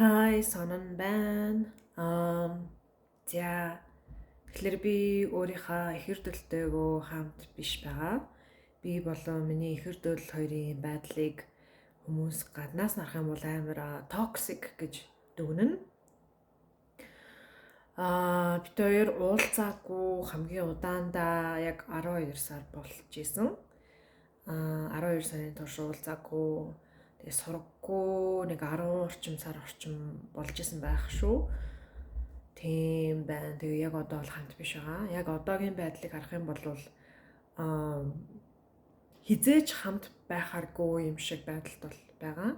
Хай сонон байна. За тэгэхээр би өөрийнхөө ихэр төлтөөгөө хамт биш байгаа. Би болон миний ихэр дөл хоёрын байдлыг хүмүүс гаднаас нарах юм бол амар токсик гэж дүгнэнэ. Бид хоёр уулзаагүй хамгийн удаандаа яг 12 сар болж исэн. 12 сарын турш уулзаагүй. Тэгээ сургаггүй нэг 10 орчим сар орчим болж исэн байх шүү. Тийм байна. Тэгээ яг одоо бол хамт биш байгаа. Яг одоогийн байдлыг харах юм бол хизээч хамт байхааргүй юм шиг байдалд бол байгаа.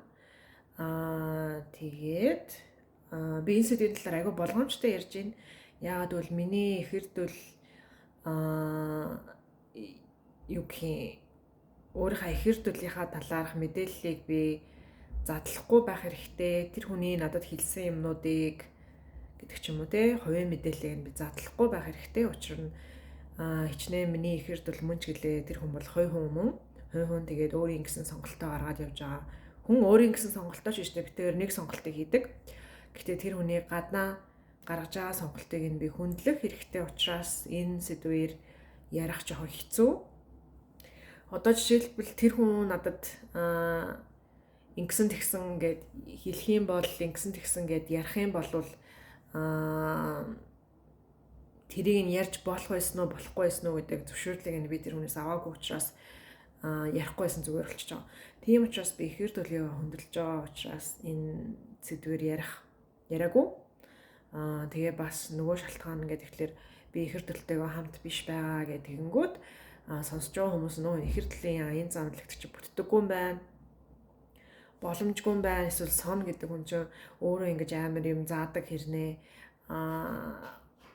Тэгээд би энэ сэдвийн талаар айгүй болгоомжтой ярьж байна. Яагаад гэвэл миний ихэрдэл юу гэх юм өөрийнхөө ихэрдүүлийнхаа талаарх мэдээллийг би задлахгүй байх хэрэгтэй. Тэр хүний надад хэлсэн юмнуудыг гэдэг ч юм уу те хувийн мэдээллийг нь би задлахгүй байх хэрэгтэй. Учир нь хичнээн миний ихэрдэл мөн ч гэлээ тэр хүн бол хувь хүн. Хувь хүн тэгээд өөрийн гэсэн сонголтоо гаргаад явж байгаа. Хүн өөрийн гэсэн сонголтоо шүү дээ. Битээр нэг сонголтыг хийдэг. Гэхдээ тэр хүний гаднаа гаргаж байгаа сонголтыг нь би хүндлэх хэрэгтэй учраас энэ сэдвээр ярих жоохон хэцүү. Одоо жишээлбэл тэр хүн надад ингэсэн тэгсэн гэд хэлэх юм бол ингэсэн тэгсэн гэд ярих юм бол тэрийг нь ярьж болох байсан уу болохгүй байсан уу гэдэг зөвшөөрлийг нь би тэр хүнээс аваагүй учраас ярихгүй байсан зүгээр болчихж байгаа. Тийм учраас би ихэр төлөв хөндлөж байгаа учраас энэ сэдвээр яриаггүй. Тэгээ бас нөгөө шалтгаан гэдэг тэгэхээр би ихэр төлтөйгөө хамт биш байгаа гэдэг тэгэнгүүт сонсож байгаа хүмүүс нөө ихэр төлөлийн аян замлагч бүтдэггүй юм байна. Боломжгүй юм байна. Эсвэл сон гэдэг хүн чинь өөрөө ингэж амар юм заадаг хэрнээ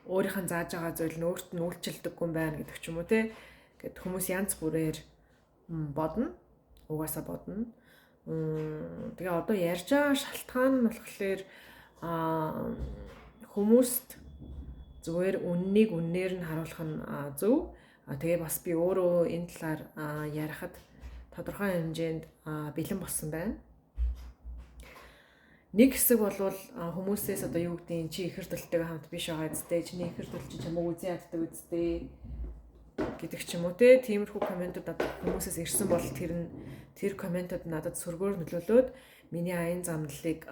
өөрийнх нь зааж байгаа зүйл нь өөрт нь үйлчлдэггүй юм байна гэдэг ч юм уу те. Гэт хүмүүс янз бүрээр бодно. Угаасаа бодно. Тэгээ одоо ярьж байгаа шалтгаан нь болохоор хүмүүст зүгээр үннийг үннээр нь харуулах нь зөв. Тэгээ бас би өөрөө энэ талаар ярихад тодорхой хэмжээнд бэлэн болсон байна. Нэг хэсэг болвол хүмүүсээс одоо юу гэдэг чи ихэр төлтөйгээ хамт биш байгаа зүтэй чиний ихэр төлч чамайг үзэн яддаг үстэй гэдэг ч юм уу те тиймэрхүү комментууд надад хүмүүсээс ирсэн бол тэр комментууд надад сөргөөр нөлөөлөөд миний аян замналыг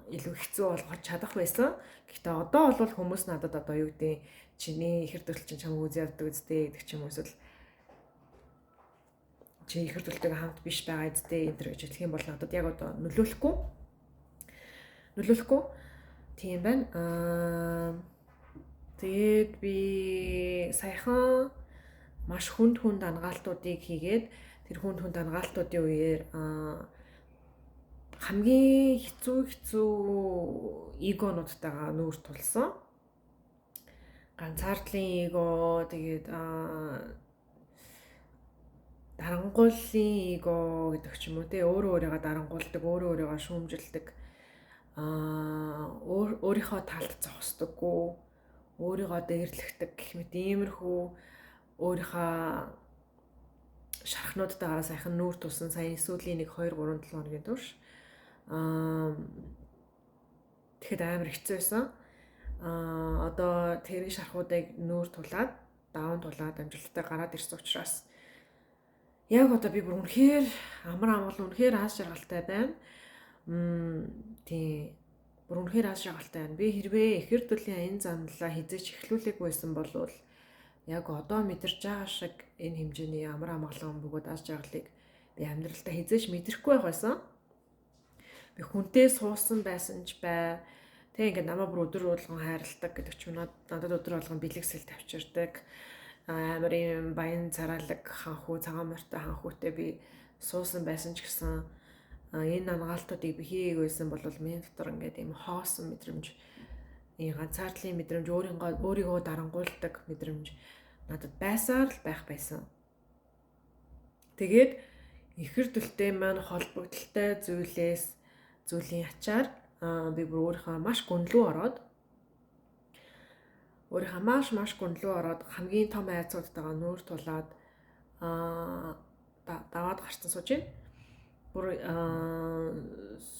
илүү хэцүү болгож чадах байсан. Гэхдээ одоо бол хүмүүс надад одоо юу гэдэг чиний ихэр төлч чамайг үзэн яддаг үстэй гэдэг ч юм уу эсвэл чи ихэр төлтөйгээ хамт биш байгаа зүтэй энэ төр гэж хэлэх юм бол надад яг одоо нөлөөлөхгүй. Тийм байна. Тэгээд би саяхан маш хүнд ангаалтуудыг хийгээд тэр хүнд ангаалтуудын үеэр хамгийн хэцүү эгонуудтайгаа нүүр тулсан. Ганцаардлын эго тэгээд дарангууллын эго гэдэг ч юм уу те өөрийгөө дарангуулдаг, өөрийгөө шүүмжилдэг, өөрийнхөө талд зогсдоггүй, өөрийгөө дээрлэхдэг гэх мэт иймэрхүү өөрийнхөө шархнуудтайгаа сайхан нүүр тулсан сая сүүлийн 1 2 3 7 хоногийн турш тэгэхэд амар хэцүү байсан. Одоо тэрийн шархуудыг нүүр тулаад даван тулаад амжилттай гараад ирсэн учраас яг одоо би бүр үнэхээр амар амгалан үнэхээр аз жаргалтай байна. Тийм бүр үнэхээр аз жаргалтай байна. Би хэрвээ ихэр төлөлийн аян замналаа хизээч эхлүүлээгүй байсан бол яг одоо мэдэрч байгаа шиг энэ хэмжээний амар амгалан бөгөөд аз жаргалыг би амьдралдаа хизээч мэдрэхгүй байх байсан. Би хүнтэй суусан байсан ч бай. Тэг ингээд намаа бүр өдөр болгон хайрладаг гэдэг ч юм надад өдөр болгон бэлэгсэл тавьчирдаг. Амар юм баян царайлаг ханхүү цагаан морьтой ханхүүтэй би суусан байсан ч гэсэн энэ ангаалтуудыг би хийгээгүй бол миний дотор ингээд юм хоосон мэдрэмж, ганцаардлын мэдрэмж, өөрийгөө дарангуулдаг мэдрэмж надад байсаар л байх байсан. Тэгээд ихэр төлтэй маань холбогдолтой зүйлийн ачаар би бүр өөрийнхөө маш гүнлүү ороод хамгийн том айцуудтайгаа нүүр тулаад даваад гарсан сууж байна. бүр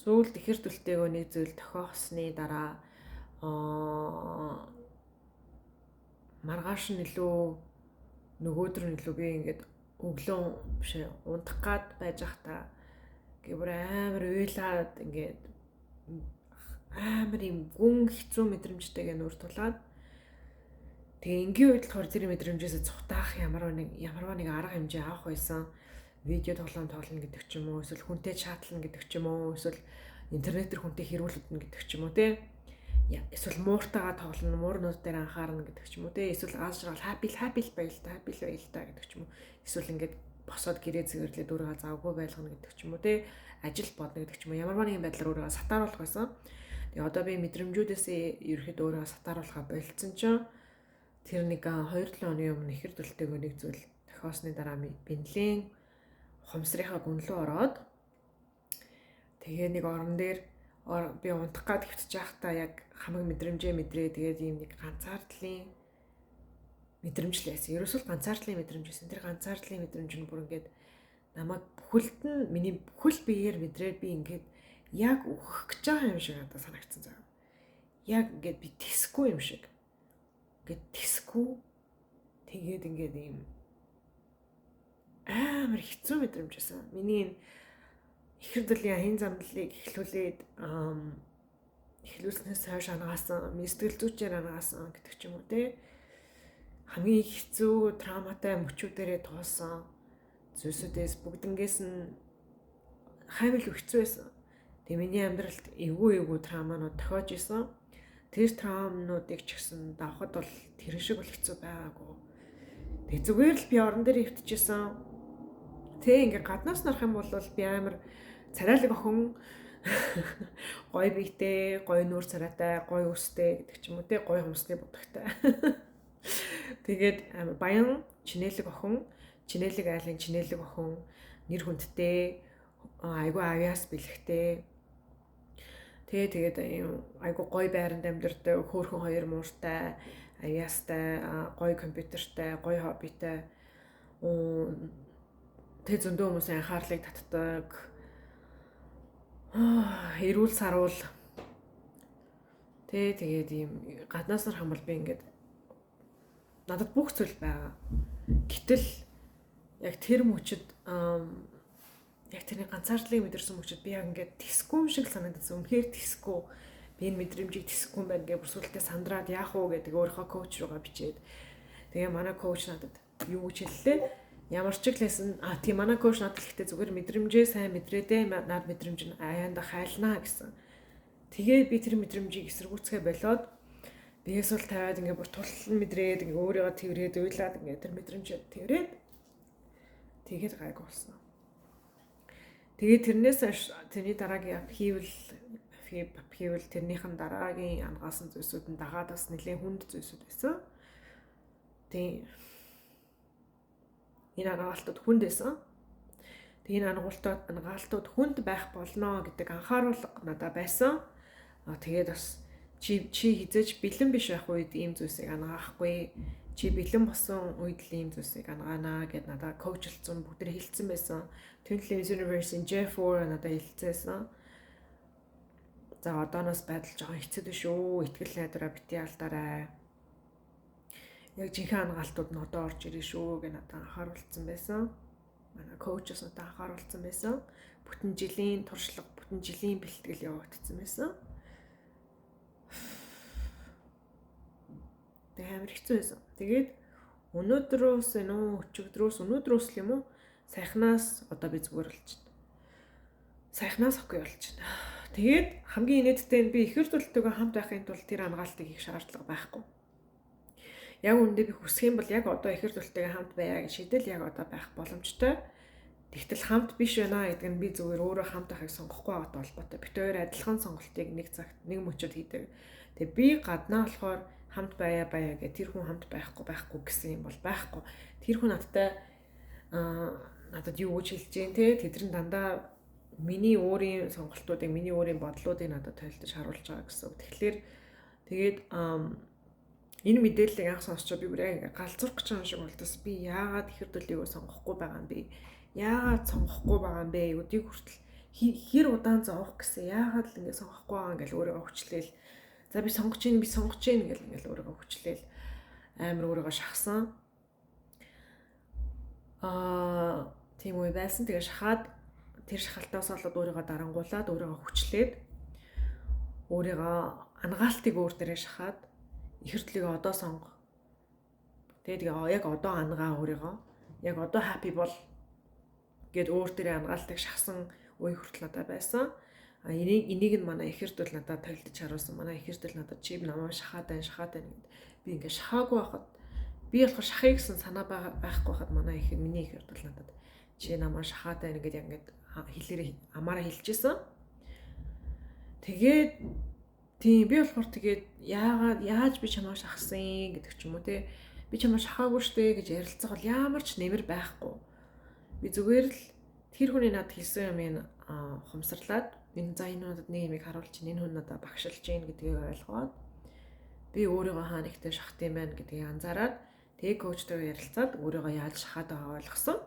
сүүлд ихэр төлтэйгөө нэг зүйл тохиосны дараа маргааш нь илүү нөгөөдөр нь илүү би ингээд өглөө биш унтах гад байж захта гэвэр амар уйлаад ингээд амар юм гүн хэцүү мэдрэмжтэйгээ нүүр тулаад тэгээ энгийн үед болохоор тэр мэдрэмжээс цухтаах ямар нэг арга хэмжээ авах байсан. Видео тоглоом тоглоно гэдэг ч юм уу, эсвэл хүнтэй чатлна гэдэг ч юм уу, эсвэл интернетээр хүнтэй хэрүүлэлтнэ гэдэг ч юм уу те. Эсвэл мууртайгаа тоглоно, муурнууд дээр анхаарна гэдэг ч юм уу те. Эсвэл ааш жаргал happy байл та гэдэг ч юм уу. Эсвэл ингээд босоод гэрээ зэгэрлээд өөрийгөө завгүй байлгана гэдэг ч юм уу те. Ажил бодно гэдэг ч юм уу. Ямар нэгэн байдлаар өөрийгөө сатааруулах байсан. Тэгээ одоо би мэдрэмжүүдээс ерөөхдөө өөрийгөө сатааруулахаа болцсон чинь тэр нэг 2-7 оны өмнө ихэр төлтөөгөө нэг зүйл тохиосны дараа бинлэн хомсрынхаа гүн рүү ороод тэгээ нэг орон дээр би унтах гад хөвтөж байхдаа яг хамаг мэдрэмжээ мэдрээ. Тэгээд ийм нэг ганцаардлын мэдрэмж л байсан. Ерөөсөө ганцаардлын мэдрэмж байсан. Тэр ганцаардлын мэдрэмж нь бүр ингээд намайг бүхэлд нь миний бүхэл биеэр мэдрээд би ингээд яг өөхөх гэж байгаа юм шиг надад санагдсан заа. Яг ингээд би тэсгүй юм шиг. Ингээд тэсгүй тэгээд ингээд ийм амар хэцүү мэдрэмж байсан. Миний ихэр дөлгийн аян замналыг эхлүүлээд эхлүүлснээс хойш ангаасан, сэтгэл зүйчээр ангаасан гэдэг ч юм уу те. Хамгийн хэцүү трауматай мөчүүдээрээ туулсан зүйлсүүдээс бүгднгээс нь хайвал хэцүү байсан. Тэгээ миний амьдралд эвгүй трауманууд тохиож исэн. Тэр траумнуудыг ч гэсэн давхад бол тэр шиг бол хэцүү байгаагүй. Тэгээ зүгээр л би орон дээр хөвтөжсэн. Тэ ингээ гаднаас нарах юм бол би амар царайлаг охин гой биетэй, гой нүүр царайтай, гой өстэй гэдэг ч юм уу те, гой хумсны будагтай. Тэгээд амар баян чинэлэг охин, чинэлэг айлын чинэлэг охин, нэр хүндтэй, айгу авиас бэлэгтэй. Тэгээд айгу гой байранд амьдардаг, хөөрхөн хоёр мууртай, авиастай, гой компьютертай, гой хоббитай. Тэг зөндөө хүмүүсийн анхаарлыг татдаг. Эрүүл саруул. Тэгээд ийм гаднаас нар хамбал би ингээд надад бүх зүйл байгаа. Гэтэл яг тэр мөчөд яг тэрний ганцаардлыг мэдэрсэн мөчөд би яг ингээд тэсгүй юм шиг санагдсан. Үнэхээр тэсгүй. Би энэ мэдрэмжийг тэсгүй юм байна гэж бүрсүүлдэ сандраад яах вэ гэдэг өөрийнхөө коуч руугаа бичээд. Тэгээ манай коуч надад юу гэж хэллээ? Ямар ч лсэн тийм манай коуч надад ихтэй зүгээр мэдрэмжээ сайн мэдрээдээ над мэдрэмж нь аяанда хайлнаа гэсэн. Тэгээд би тэр мэдрэмжийг эсэргүүцгээ болоод биес бол тавиад ингээ бүр туллан мэдрээд ингээ өөрийгөө тэрврээд уйлаад ингээ тэр мэдрэмжээ тэрврээд тэгээд гайг болсон. Тэгээд тэрнээс тэрний дараагийн хийвэл тэрнийхэн дараагийн ангаасан зүйлсүүд нь дагаад бас нэлээд хүнд зүйлсүүд байсан. Тийм энэ ангаалтууд хүнд байсан. Тэгээ энэ ангаалтууд хүнд байх болно гэдэг анхааруулга надад байсан. Тэгээд бас чи хизээж бэлэн биш байх үед ийм зүйлсийг ангаахгүй. Чи бэлэн болсон үед л ийм зүйлсийг ангаанаа гэд надад коучлцсан бүгд хэлсэн байсан. Twin Flames University J4 надад хэлцээсэн. За одооноос байдал жоохон хэцүү шүү. Итгэл найдраа бити алдаарай. Яг жинхэнэ ангаалтууд нь одоо орж ирэх шүү гэж надад анхааруулсан байсан. Манай коучос надад анхааруулсан байсан. Бүтэн жилийн туршлага, бүтэн жилийн бэлтгэл явагдсан байсан. Тэгээ амар хэцүү байсан. Тэгээд өнөөдрөөс өчигдрөөс л юм уу? Сайхнаас одоо би зүгээр болчихно. Сайхнаас ахгүй болчихно. Тэгээд хамгийн инээдтэй нь би ихэр төлтөөгөө хамт байхын тулд тэр ангаалтыг хийх шаардлага байхгүй. Яг үүндээ би хүсэх юм бол яг одоо ихэр төлтөйгээ хамт байя гэж шийдэл яг одоо байх боломжтой. Тэгтэл хамт биш байна гэдэг нь би зүгээр өөрөө хамт байхыг сонгохгүй байгаатай холбоотой. Бид хоёр адилхан сонголтыг нэг цагт нэг мөчөд хийдэг. Тэгээ би гаднаа болохоор хамт байя гэх тэр хүн хамт байхгүй гэсэн юм бол байхгүй. Тэр хүн надад юу гэж хэлж дээ те тэдэр нь дандаа миний өөрийн сонголтуудыг, миний өөрийн бодлуудыг надад тайлбарлаж харуулж байгаа гэсэн. Тэгэхээр тэгээд энэ мэдээллийг анх сонсчоо би бүр яг галзуурах гэж байгаа шиг болтос. Би яагаад ихэр төлөвөө сонгохгүй байгаа юм бэ? Яагаад сонгохгүй байгаа юм бэ? Өдийг хүртэл хэр удаан зовох гэсэн яагаад л ингэ сонгохгүй байгаа ингээл өөрийгөө хүчлээл. За би сонгож гин гэл ингээл өөрийгөө хүчлээл амар өөрийгөө шахсан. Тийм үе байсан. Тэгээ шахаад тэр шахалтаас болоод өөрийгөө дарангуулад өөрийгөө хүчлээд өөрийгөө ангаалтыг өөр дээрээ шахаад ихэр төлөгийг одоо сонго. Тэгээ яг одоо ангаа өөрийгөө. Яг одоо happy бол гэд өөр дээрээ ангаалтыг шахсан үе хүртэл надад байсан. Энийг нь манай ихэр дэл надад тавилдаж харуулсан. Манай ихэр дэл надад чи намайг шахаад байна гэд би ингээ шахаагүй байхад би болохоор шахах гэсэн санаа байхгүй байхад манай миний ихэр дэл надад чи намайг шахаад байна гэд яг ингээд хэлээр амаараа хэлчихсэн. Тэгээд тийм би болохоор тэгээд яаж би чамайг шахсан гэдэг ч юм уу те би чамайг шахаагүй штэ гэж ярилцах бол ямар ч нэмэр байхгүй. Би зүгээр л тэр хүний надад хэлсэн юм ин хумсарлаад энэ надад нэг юмыг харуулж энэ хүн надад багшилж гин гэдгийг ойлгоод би өөрийгөө хаа нэгтэй шахт юм байна гэдгийг анзаараад тэг коучтой ярилцаад өөрийгөө яаж шахаад байгааг ойлгосон.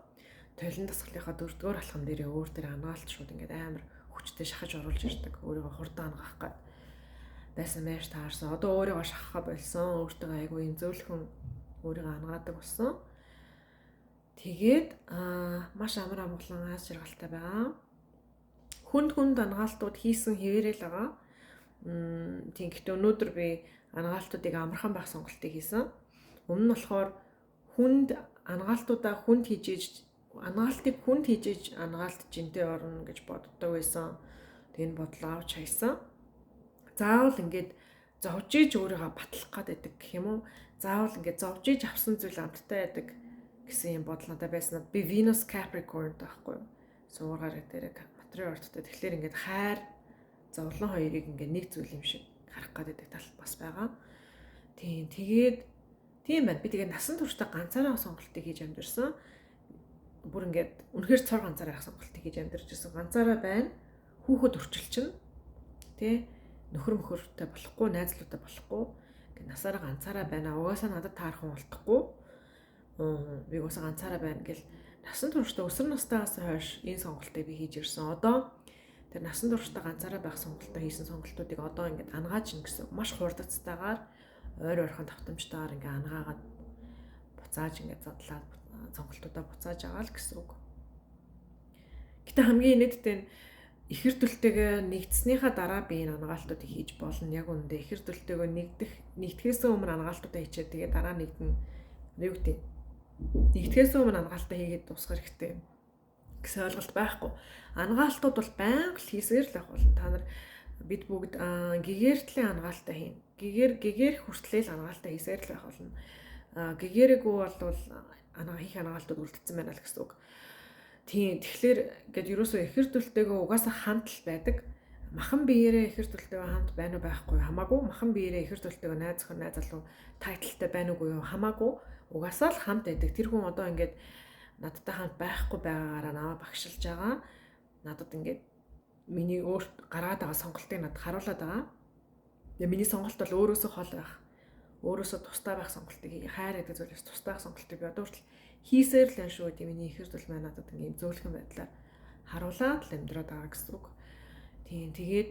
Толин дасгалынхаа 4-р алхам дээрээ өөр дээр ангаалт шууд ингээд амар хүчтэй шахаж оруулж ирдэг. Өөрийгөө хурдан ангаах гээд байсан байж таарсан. Одоо өөрийгөө шахахаа болсон. Өөртөө айгүй юм зөөлхөн өөрийгөө ангаадаг болсон. Тэгээд маш амар амгалан аз жаргалтай байгаа. Хүнд ангаалтууд хийсэн хэвээрэл байгаа. Тийм гэхдээ өнөөдөр би ангаалтуудыг амархан байх сонголтыг хийсэн. Өмнө нь болохоор ангаалтуудаа хүнд хийж ангаалт жинтэй орно гэж боддог байсан. Тэгээд бодлоо авч хайсан. Заавал ингээд зовж иж өөрийгөө батлах гэдэг гэх юм уу? Заавал ингээд зовж иж авсан зүйл амттай байдаг гэсэн юм бодол надад байсан. Би Venus Capricorn таахгүй юу? Суугаар дээр материал орттой. Тэгэхээр ингээд хайр зовлон хоёрыг ингээд нэг зүйл юм шиг харах гэдэг тал бас байгаа. Тийм тэгээд тийм байна. Би тэгээд насан туршдаа ганцаараа сонголтыг хийж амьдэрсэн. Бүр ингээд үнэхээр цор ганцаараа явах сонголтыг хийж амьдэрч ирсэн. Ганцаараа байна. Хүүхэд өрчилчин. Тэ нөхөр мөхөртэй болохгүй, найзлуутай болохгүй. Ингээд насаараа ганцаараа байна. Угаасаа надад таархан болтохгүй. Би угаасаа ганцаараа байна гэл насан туршдаа өсвөр настайгаас хойш энэ сонголтыг би хийж ирсэн. Одоо тэр насан туршдаа ганцаараа байх сонголтоо хийсэн сонголтуудыг одоо ингээд ангааж ин гэсэн маш хурдцтайгаар ойр ойрхон давтамжтайгаар ингээд ангаагаад буцааж ингээд задлаад сонголтуудаа буцааж аваа л гэсэн үг. Гэтэ хамгийн нийтдээ ихэр төлтөйгөө нэгдснийхаа дараа би энэ ангаалтуудыг хийж болно. Яг үүндээ ихэр төлтөйгөө нэгдэхээс өмнө ангаалтуудаа хийчээ тэгээ дараа нэгдэхээс өмнө ангаалтаа хийгээд дуусгах хэрэгтэй гэсэн ойлголт байхгүй. Ангаалтууд бол байнга л хийсээр л байх болно. Та нар бид бүгд гэгэртлийн ангаалтаа хийн. Гэгэрх хүртлээл ангаалтаа хийсээр л байх болно. Гэгэрэггүй бол хийх ангаалтууд үлдсэн байна л гэсэн үг. Тийм тэгэхээр гээд ерөөсөө ихэр төлтөйгөө угаасаа хамт л байдаг. Махан биеэрээ ихэр төлтөйгөө хамт байна уу байхгүй хамаагүй. Махан биеэрээ ихэр төлтөйгөө найз залуу тайтлтай байна уугүй хамаагүй. Угаасаа л хамт байдаг. Тэр хүн одоо ингээд надтай хамт байхгүй байгаагаараа намайг багшилж байгаа. Надад ингээд миний өөрт гаргаад байгаа сонголтыг надад харуулад байгаа. Тэгээ миний сонголт бол өөрөөсөө хол байх. Өөрөөсөө тустай байх сонголтыг хайр гэдэг зүйлээс тустай байх сонголтыг би одоо хүртэл хийсээр л энэ шүү гэдэг миний ихэр дэл маань надад ийм зөөлхөн байдлаар харуулаад л амьдраад байгаа гэсэн үг. Тийм тэгээд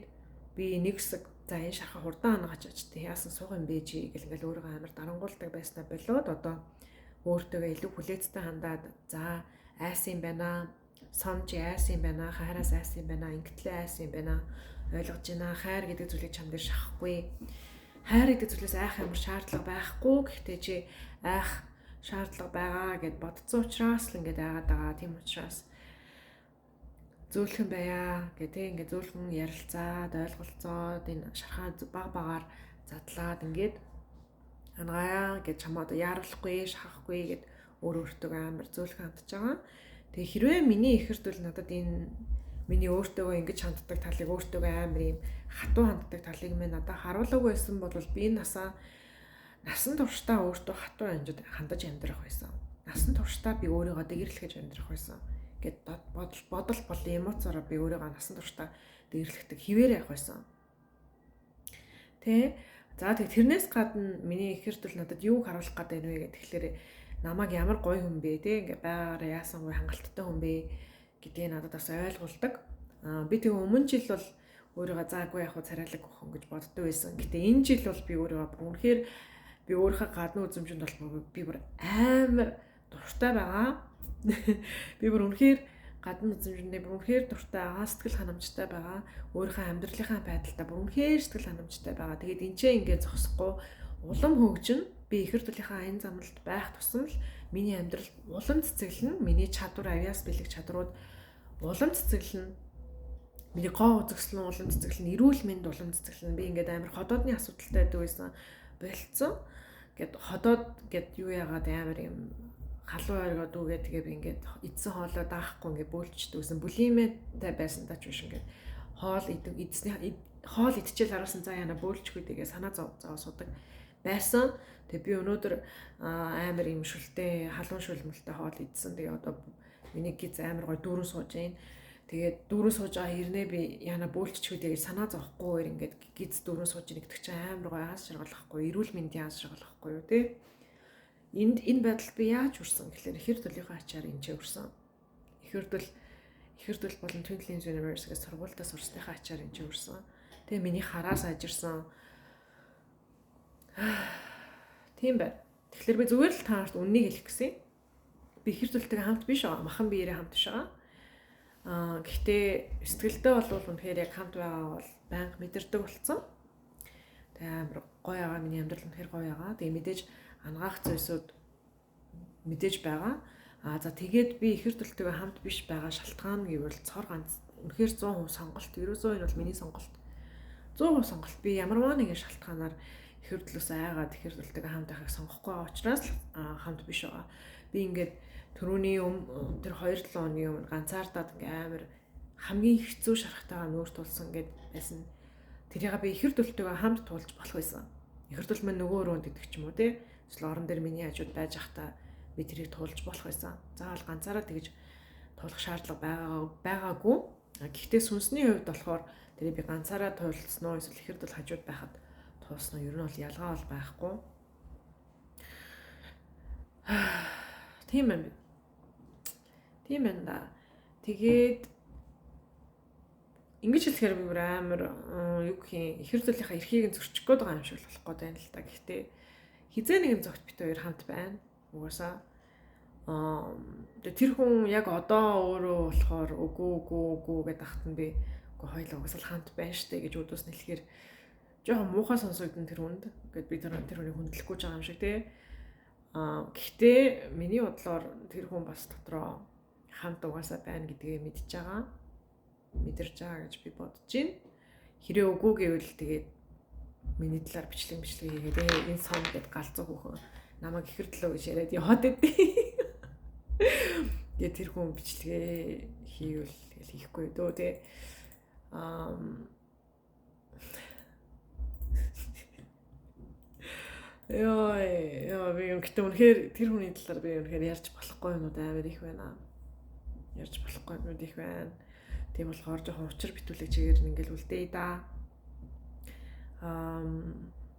би нэг хэсэг за энэ шархаа хурдан ангааж очтээ яасан суух юм бэ чи гэл ингээл өөрийгөө амар дарангуулдаг байснаа болоод одоо өөртөө илүү хүлээцтэй хандаад за айс юм байна сонж айс юм байна хайраас айс юм байна ингэтлээ айс юм байна ойлгож байна хайр гэдэг зүйлийг чам дээр шахахгүй хайр гэдэг зүйлээс айх ямар шаардлага байхгүй гэхдээ чи айх шаардлага байгаа гэд бодцсон учраас л ингээд айгаад байгаа. Тийм учраас зөөлхөн байя гэдэг ингээд зөөлхөн ярилцаад ойлголцоод энэ шархаа багаар задлаад ингээд ангаая гэж чамаад яарлахгүй шахахгүй гэд өөртөө амар зөөлхөн хандж байгаа. Тэгээ хэрвээ миний ихэр дэл надад энэ миний өөртөө ингэж ханддаг талыг өөртөө амар юм хатуу ханддаг талыг минь надад харуулаагүй байсан бол би насан туршдаа өөртөө хатуу хандаж амьдрах байсан. Насан туршдаа би өөрийгөө дэгэрлэхэж амьдрах байсан. Гэт бодол бол эмоцороо би өөрийгөө насан туршдаа дэгэрлэхдэг хിവэр явах байсан. Тэ за тэгээ тэрнээс гадна миний ихэр дэл надад юу харуулах гэдэг вэ гэх тэгэхээр намайг ямар гоё хүн бэ те ингээ байгаараа яасан гоё хангалттай хүн бэ гэдгийг надад бас ойлгуулдаг. Би тэг өмнө жил бол өөрийгөө заагүй яг царайлаг охин гэж боддог байсан. Гэтэ энэ жил бол би өөрийгөө үнэхээр би өөрийнхөө гадны үзмжинд бол би бүр амар дуртай байгаа. Би бүр үнэхээр гадны үзмжиндээ бүр үнэхээр дуртай байгаа, сэтгэл ханамжтай байгаа. Өөрийнхөө амьдралынхаа байдалтай бүр үнэхээр сэтгэл ханамжтай байгаа. Тэгээд энэ ч ингээд зогсохгүй улам хөгжин би ихэр төлийнхаа аян замналд байх тусам л миний амьдрал улам цэцэглэн, миний чадвар авьяас бэлэг чадрууд улам цэцэглэн, миний гоо үзэгслэн улам цэцэглэн, эрүүл мэнд улам цэцэглэн. Би ингээд амар ходоодны асуудалтай байдаг байсан болцсон. Гэт ходоод гэд юу яагаад амар юм халуун оргоод үгээ тэгээ би ингээд эдсэн хоолоо даахгүй ингээд бөөлчдөөсөн булимэтэй байсан тач биш ингээд хоол эдсний хоол идчихэл харуулсан за яна бөөлчгүй тэгээ санаа зов судаг байсан. Тэгээ би өнөөдөр амар юм шүлтэй халуун шүлмэлтэй хоол идсэн. Тэгээ одоо миний гиз амар гой дүүрэн сууж байна. Тэгээд дүүрэн сууж байгаа хэрнээ би яна бөөлчгүй тэгээ санаа зовхгүй ингээд гиз дүүрэн сууж нэгдэг чинь амар гой аз жаргалахгүй, эрүүл мэндийн аз жаргалахгүй юу тий. Энэ байдалд би яаж хүрсэн гэхээр ихэр төлийнхөө ачаар энэ ч хүрсэн. Ихэр төл болон Twin Plains University-гээс сургуультаа сурсныхаа ачаар энэ ч хүрсэн. Тэгээ миний хараас ажирсан. Тийм байна. Тэгэхээр би зүгээр л таарт үннийг хэлэх гэсэн. Би ихэр төлтэйгээ хамт биш байгаа. Махан биеэрээ хамт биш байгаа. Гэхдээ сэтгэлдээ бол үнэхээр яг хамт байгаа бол байнга мэдэрдэг болсон. Тэгээ амар гоё байгаа, миний амьдрал үнэхээр гоё байгаа. Тэгээ мэдээж ангаах зүйлсүүд мэдээж байгаа. За тэгээд би ихэр төлтөйгөө хамт биш байгаа шалтгаан гэвэл цор ганц үнэхээр 100% сонголт. Ерөөсөө энэ бол миний сонголт. 100% сонголт. Би ямарваа нэгэн шалтгаанаар ихэр төлөөс айгаад ихэр төлтөйгөө хамт байхыг сонгохгүй байгаа учраас хамт биш байгаа. Би ингээд түрүүний тэр 2-7 оны өмнө ганцаардаад ингээ амар хамгийн хэцүү шархтайгаа нүүр тулсан гэд байсан. Тэрийг би ихэр төлтөйгөө хамт туулж болох байсан. Ихэр төл мань нөгөө өрөөнд идэх ч юм уу тий. Эсвэл орон дээр миний хажууд байж захта би тэрийг туулж болох байсан. Заавал ганцаараа тэгж туулах шаардлага байгаагүй. Гэхдээ сүнсний хувьд болохоор тэрийг би ганцаараа туулсан уу эсвэл ихэр төл хажууд байхад туулсан уу ер нь бол ялгаа бол байхгүй. Тийм ээ. Тийм ээ да. Тэгээд ингэж хэлэхээр би бүр амар юу гэх юм ихэр төлийнхаа эрхийг нь зөрчих гээд байгаа юм шиг болох гээд байна л та. Гэхдээ хизээ нэгэн зогт бит хоёр хамт байна. Угаасаа тэр хүн яг одоо өөрөө болохоор үгүй гэдээ ахт нь би үгүй хоёул угаасаа хамт байна штэ гэж өдөөс нь хэлэхээр жоохон муухай сонсогдсон тэр хүнд. Гэт би тэр хүнийг хүндлэхгүй байгаа юм шиг тий. Гэхдээ миний бодлоор тэр хүн бас дотроо хамт угаасаа байна гэдгээ мэдж байгаа. Мэдэрч байгаа гэж би бодож байна. Хэрэг үгүй гэвэл тэгээд миний талаар бичлэг хийгээд энэ сон гэд галзуу хөөхөн намайг ихэр төлөө гэж яриад яваад байдیں۔ Тэгээд тэр хүн бичлэгээ хийвэл тэгэл хийхгүй дөө тий. Яа би гэдэг үнэхээр тэр хүний талаар би үнэхээр ярьж болохгүй юмуд амар их байна. Ярьж болохгүй юмуд их байна. Тийм болохоор жоохон учир битүүлэг чигээр ингээл үлдээе да.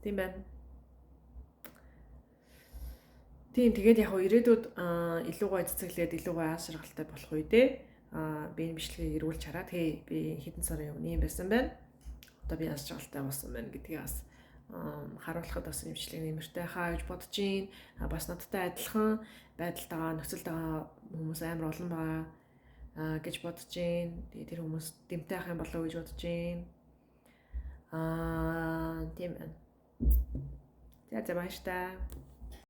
Тийм байна. Тийм тэгээд яг ирээдүйд илүү гоё цэцэглээд илүү гоё аз жаргалтай болох үедээ би энэ бичлэгийг эргүүлж хараад би хэдэн сарын өмнө юм байсан байна. Одоо би аз жаргалтай болсон байна гэдгийг бас харуулхад бас юм бичлэг нэмэртэй хаа гэж бодож байна. Бас надтай адилхан байдалтайгаа нөхцөлд байгаа хүмүүс амар олон байгаа гэж бодож байна. Тэгээд тэр хүмүүс дэмтэй ах юм болоо гэж бодож байна. Тийм байна. За баярлалаа.